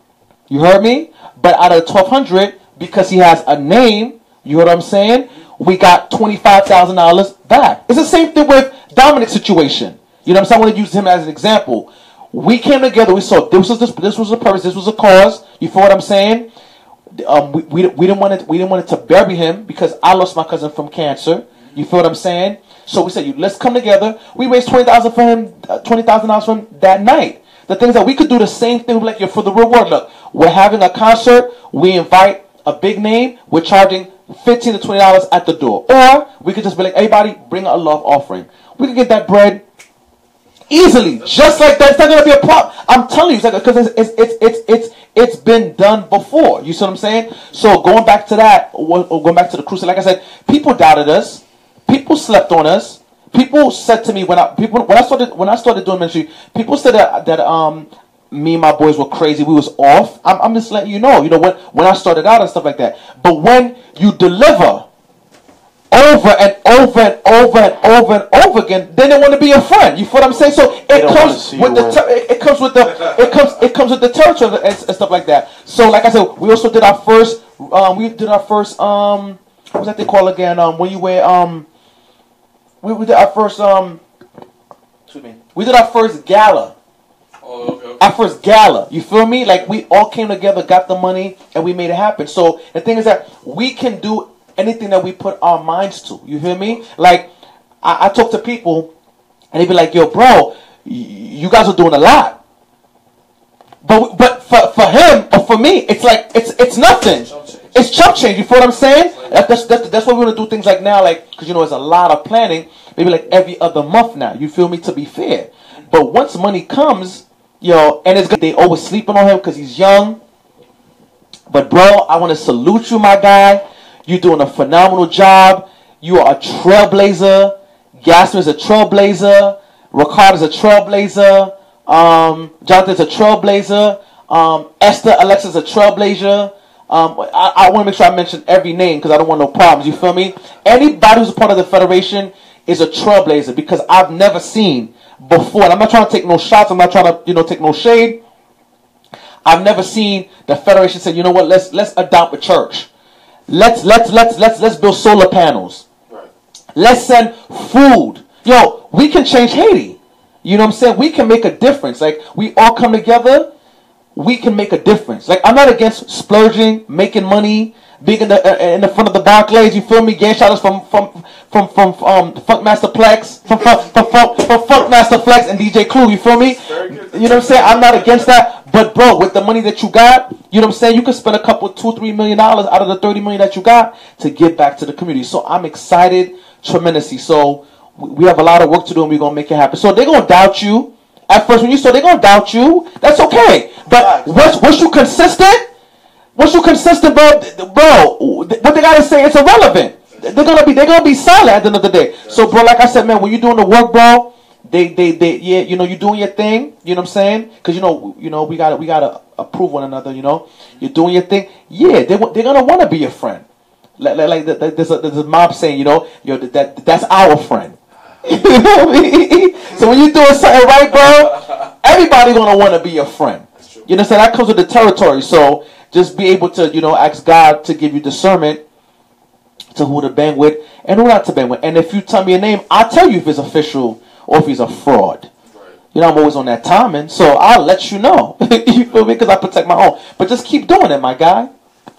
You heard me? But out of the $1,200, because he has a name, you heard what I'm saying? We got $25,000 back. It's the same thing with Dominic's situation. You know what I'm saying? I want to use him as an example. We came together. We saw this was a purpose. This was a cause. You feel what I'm saying? We didn't want it to bury him because I lost my cousin from cancer. You feel what I'm saying? So we said, let's come together. We raised $20,000 for him, $20,000 for him that night. The things that we could do the same thing like for the reward. Look, we're having a concert. We invite a big name. We're charging $15 to $20 at the door. Or we could just be like, everybody bring a love offering. We could get that bread easily, just like that. It's not gonna be a problem. I'm telling you, because it's been done before. You see what I'm saying? So going back to that, or going back to the crusade, like I said, people doubted us. People slept on us. People said to me when I started doing ministry, people said that me and my boys were crazy. We was off. I'm just letting you know. You know when I started out and stuff like that. But when you deliver, over and over and over and over and over again, then they want to be your friend. You feel what I'm saying? So it comes with it comes with the territory and stuff like that. So like I said, we also did our first what was that they call again? When you wear we did our first we did our first gala. Oh, okay. Our first gala. You feel me? Like we all came together, got the money, and we made it happen. So the thing is that we can do anything that we put our minds to. You hear me? Like I talk to people and they be like, yo, bro, you guys are doing a lot. But for him or for me, it's like it's nothing. It's chump change. You feel what I'm saying? That's why we want to do things like now, like because there's a lot of planning. Maybe like every other month now. You feel me? To be fair, but once money comes, and it's good. They always sleeping on him because he's young. But bro, I want to salute you, my guy. You're doing a phenomenal job. You are a trailblazer. Gasman's a trailblazer. Ricard is a trailblazer. Jonathan's a trailblazer. Esther, Alexa's a trailblazer. I want to make sure I mention every name because I don't want no problems. You feel me? Anybody who's a part of the Federation is a trailblazer because I've never seen before. And I'm not trying to take no shots. I'm not trying to take no shade. I've never seen the Federation say, you know what? Let's adopt a church. Let's build solar panels. Right. Let's send food. Yo, we can change Haiti. You know what I'm saying? We can make a difference. Like we all come together, we can make a difference. Like I'm not against splurging, making money, being in the front of the Barclays. You feel me? Getting shout outs from Funkmaster Plex, from Funkmaster Flex and DJ Clue. You feel me? You know what I'm saying? I'm not against that. But bro, with the money that you got, you know what I'm saying? You could spend a couple, $2-3 million out of the $30 million that you got to give back to the community. So I'm excited tremendously. So we have a lot of work to do and we're going to make it happen. So they're going to doubt you. At first when you start, they're going to doubt you. That's okay. But once you consistent, bro, what they got to say, it's irrelevant. They're going to be silent at the end of the day. So bro, like I said, man, when you're doing the work, bro, yeah, you're doing your thing, you know what I'm saying? Because we gotta approve one another, You're doing your thing. Yeah, they're gonna want to be your friend. Like there's a mob saying, that's our friend. You know what I mean? So when you're doing something right, bro, everybody gonna want to be your friend. You know what I'm saying? That comes with the territory. So just be able to, ask God to give you discernment to who to bang with and who not to bang with. And if you tell me a name, I'll tell you if it's official or if he's a fraud. Right. I'm always on that timing, so I'll let you know. You feel me? Because I protect my own. But just keep doing it, my guy.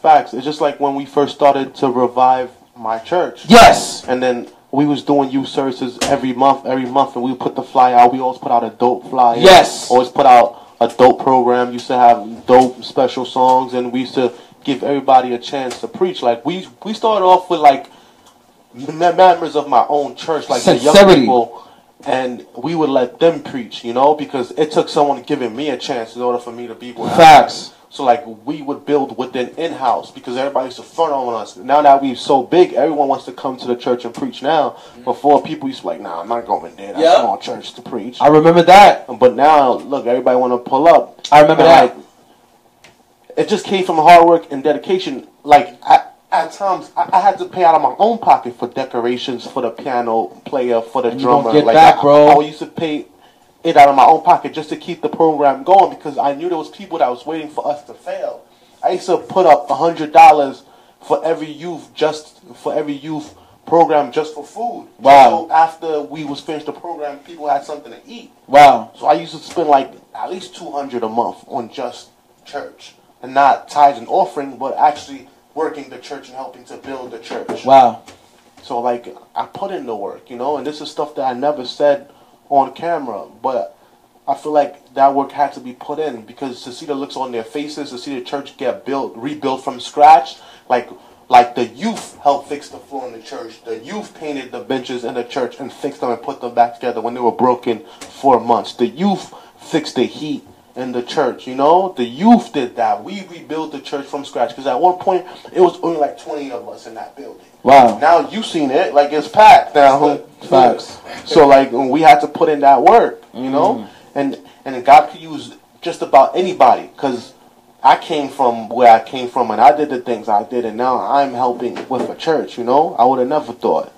Facts. It's just like when we first started to revive my church. Yes. And then we was doing youth services every month, and we would put the flyer out. We always put out a dope flyer. Yes. Always put out a dope program. Used to have dope special songs, and we used to give everybody a chance to preach. Like we started off with like members of my own church, like the young people. And we would let them preach, because it took someone giving me a chance in order for me to be where Facts. So, like, we would build within in-house because everybody used to front on us. Now that we're so big, everyone wants to come to the church and preach now. Before, people used to be like, nah, I'm not going there. That's small church to preach. I remember that. But now, look, everybody want to pull up. I remember that. Like, it just came from hard work and dedication. Like, at times, I had to pay out of my own pocket for decorations, for the piano player, for the drummer. Get back, bro. I used to pay it out of my own pocket just to keep the program going because I knew there was people that was waiting for us to fail. I used to put up $100 for every youth program just for food. Wow. So after we was finished the program, people had something to eat. Wow. So I used to spend like at least $200 a month on just church and not tithes and offering, but actually working the church and helping to build the church. Wow. So, like, I put in the work, and this is stuff that I never said on camera, but I feel like that work had to be put in because to see the looks on their faces, to see the church get rebuilt from scratch, like the youth helped fix the floor in the church. The youth painted the benches in the church and fixed them and put them back together when they were broken for months. The youth fixed the heat in the church, the youth did that. We rebuilt the church from scratch because at one point it was only like 20 of us in that building. Wow. Now you've seen it, like it's packed now. Facts. So like we had to put in that work, and God could use just about anybody because I came from where I came from, and I did the things I did, and now I'm helping with a church. You know, I would have never thought.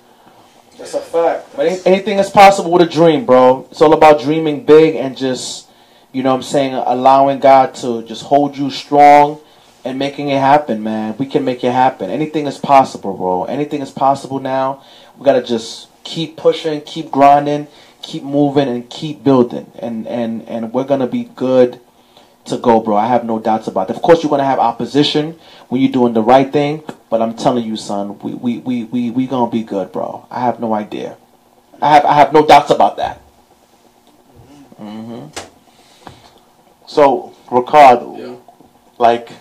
That's a fact. But anything is possible with a dream, bro. It's all about dreaming big and just, you know what I'm saying, allowing God to just hold you strong and making it happen, man. We can make it happen. Anything is possible, bro. Anything is possible now. We got to just keep pushing, keep grinding, keep moving, and keep building. And we're going to be good to go, bro. I have no doubts about that. Of course, you're going to have opposition when you're doing the right thing. But I'm telling you, son, we gonna be good, bro. I have no idea. I have no doubts about that. So, Ricard, like,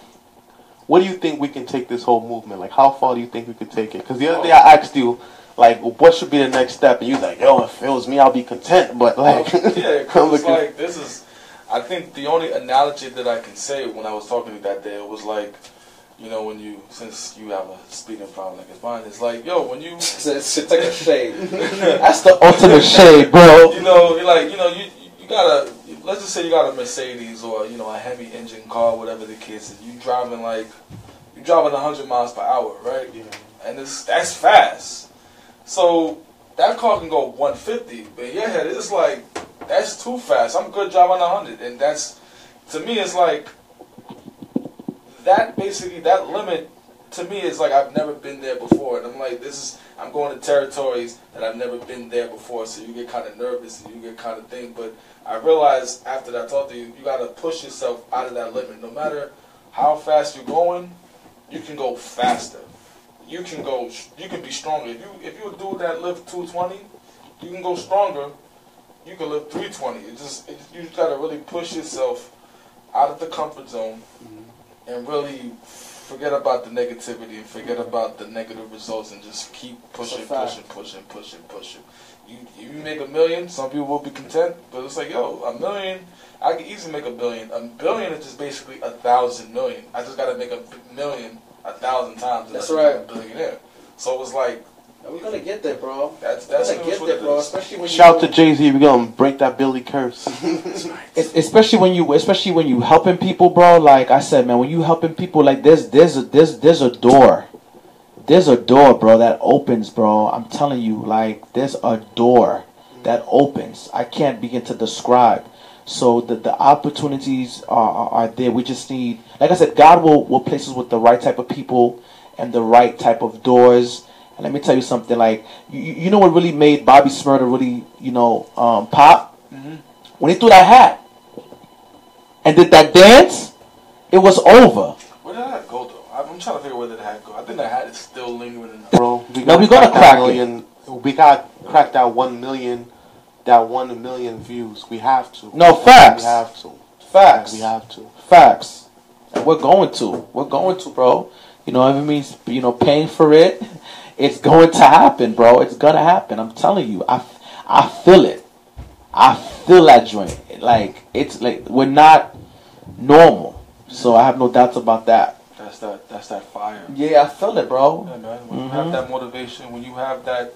what do you think we can take this whole movement? Like, how far do you think we could take it? Because the other day I asked you, like, what should be the next step? And you was like, yo, if it was me, I'll be content. But, like, it's like, this is, I think the only analogy that I can say when I was talking to you that day, it was like, you know, when you, since you have a speeding problem like it's mine, it's like, yo, when you... It's like a shade. That's the ultimate shade, bro. You know, you're like, you know, you got a, let's just say you got a Mercedes or, you know, a heavy engine car, whatever the case is. You driving 100 miles per hour, right? Yeah. And that's fast. So that car can go 150, but in your head, it's like, that's too fast. I'm good driving 100. And that's, to me, it's like, that basically, that limit to me is like I've never been there before, and I'm like, I'm going to territories that I've never been there before, so you get kind of nervous and you get kind of thing. But I realized after that I talked to you, you got to push yourself out of that limit. No matter how fast you're going, you can go faster. You can be stronger. If you do that lift 220, you can go stronger. You can lift 320. You just got to really push yourself out of the comfort zone. And really forget about the negativity and forget about the negative results and just keep pushing. You make $1 million, some people will be content, but it's like, yo, $1 million, I can easily make $1 billion. $1 billion is just basically 1,000 million. I just got to make $1 million 1,000 times. That's right. A billionaire. So it was like, we're gonna get there, bro. That's gonna get there, bro. Especially when shout to Jay-Z, we're gonna break that Billy curse. especially when you helping people, bro. Like I said, man, when you helping people, like there's a door. There's a door, bro, that opens, bro. I'm telling you, like there's a door that opens. I can't begin to describe. So the opportunities are there. We just need, like I said, God will place us with the right type of people and the right type of doors. And let me tell you something, like, you know what really made Bobby Shmurda really, pop? When he threw that hat and did that dance, it was over. Where did that go, though? I'm trying to figure where did that hat go. I think that hat is still lingering in the... Bro, we gotta crack it. We gotta crack that 1 million, that 1 million views. We have to. No, facts. We have to. Facts. We have to. Facts. And we're going to, bro. You know what I mean? Paying for it. It's going to happen, bro. It's gonna happen. I'm telling you. I feel it. I feel that joint. Like it's like we're not normal. So I have no doubts about that. That's that fire. Yeah, I feel it, bro. Yeah, man. When you have that motivation, when you have that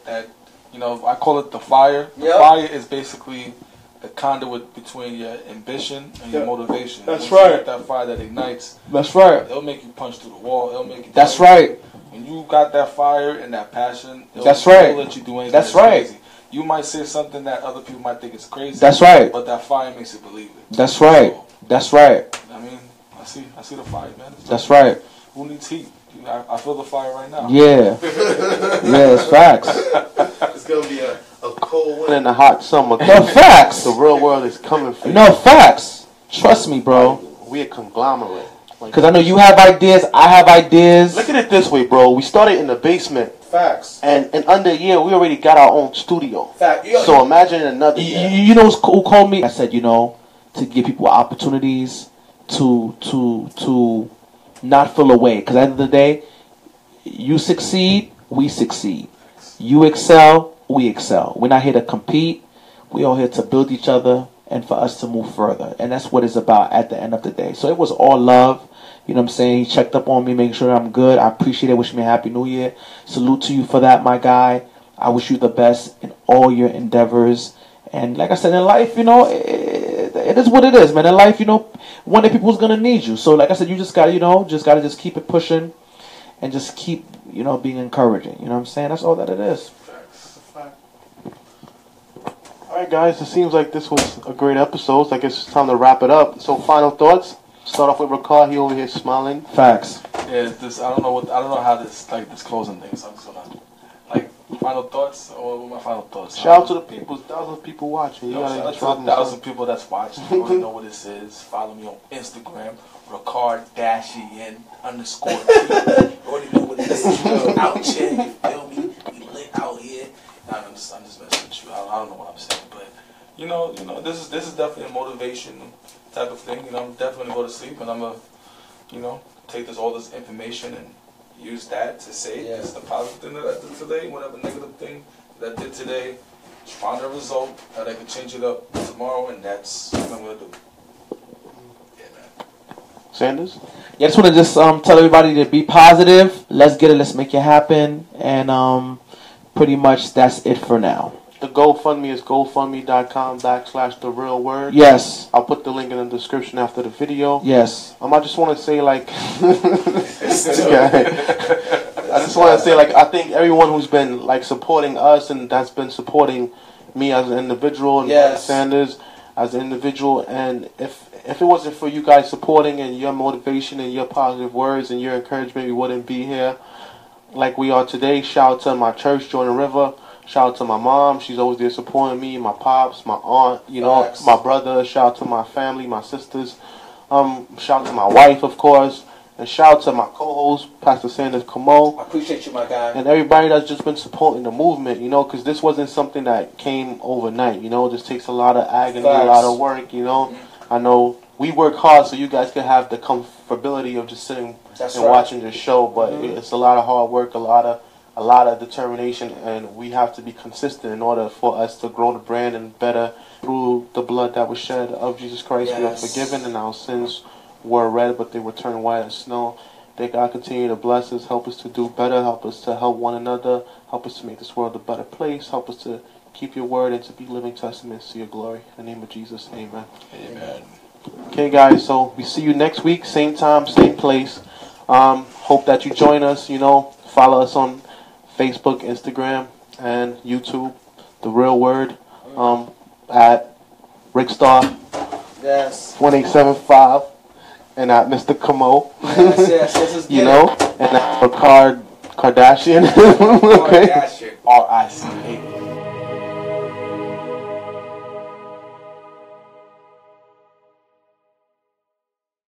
I call it the fire. The fire is basically the conduit between your ambition and your motivation. That's Once you right. get that fire that ignites. That's right. It'll make you punch through the wall. It'll make you. That's right. When you got that fire and that passion, it'll That's right. let you do anything. That's right. Crazy. You might say something that other people might think is crazy. That's right. But that fire makes you believe it. That's right. So, that's right. I mean, I see the fire, man. That's right. Who needs heat? I feel the fire right now. Yeah. Yeah, it's facts. It's gonna be a cold winter and a hot summer. No, facts. The real world is coming for you. No, facts. Trust me, bro. We a conglomerate. Because I know you have ideas, I have ideas. Look at it this way, bro. We started in the basement. Facts. And in under a year, we already got our own studio. Fact. So imagine another year. You know who called me? I said, to give people opportunities to not feel away. Because at the end of the day, you succeed, we succeed. You excel, we excel. We're not here to compete. We're all here to build each other and for us to move further. And that's what it's about at the end of the day. So it was all love. You know what I'm saying? He checked up on me, making sure I'm good. I appreciate it. Wish me a happy new year. Salute to you for that, my guy. I wish you the best in all your endeavors. And like I said, in life, it is what it is, man. In life, you know, one day people's gonna need you. So, like I said, you just gotta, you know, just keep it pushing, and just keep, you know, being encouraging. You know what I'm saying? That's all that it is. All right, guys. It seems like this was a great episode. So I guess it's time to wrap it up. So, final thoughts. Start off with Ricard. He over here smiling. Facts. Yeah, I don't know how this closing thing. So I'm just gonna final thoughts. Or my final thoughts. Shout out to the people. Thousands of people watching. You shout out to the 1,000 people that's watching. You already know what this is. Follow me on Instagram, Ricard _T. You already know what it is. Out here, you feel me? We lit out here. I'm just messing with you. I don't know what I'm saying, but you know, this is definitely a motivation type of thing. You know, I'm definitely gonna go to sleep and I'm gonna, you know, take all this information and use that to say this is the positive thing that I did today, whatever negative thing that I did today, find a result that I can change it up tomorrow, and that's what I'm gonna do. Yeah, man. Sanders? Yeah, I just want to tell everybody to be positive. Let's get it. Let's make it happen. And pretty much that's it for now. The GoFundMe is gofundme.com/therealword. Yes. I'll put the link in the description after the video. Yes. I just want to say, like, I just want to say, like, I think everyone who's been, like, supporting us and that's been supporting me as an individual and Sanders as an individual, and if it wasn't for you guys supporting and your motivation and your positive words and your encouragement, we wouldn't be here like we are today. Shout out to my church, Jordan River. Shout out to my mom. She's always there supporting me. My pops, my aunt, you know, my brother. Shout out to my family, my sisters. Shout out to my wife, of course. And shout out to my co-host, Pastor Sanders Cameau. I appreciate you, my guy. And everybody that's just been supporting the movement, you know, because this wasn't something that came overnight, you know. It just takes a lot of agony, a lot of work, you know. I know we work hard so you guys can have the comfortability of just sitting watching this show, but it's a lot of hard work, a lot of determination, and we have to be consistent in order for us to grow the brand and better through the blood that was shed of Jesus Christ. We are forgiven and our sins were red, but they were turned white as snow. May God continue to bless us, help us to do better, help us to help one another, help us to make this world a better place, help us to keep your word and to be living testaments to your glory. In the name of Jesus, amen. Amen. Okay, guys, so we see you next week, same time, same place. Hope that you join us, you know, follow us on Facebook, Instagram, and YouTube, The Real Word, at Rickstar 1875, and at Mr. Cameau, you know, and at Ricard Cardichon, okay, R-I-C-A.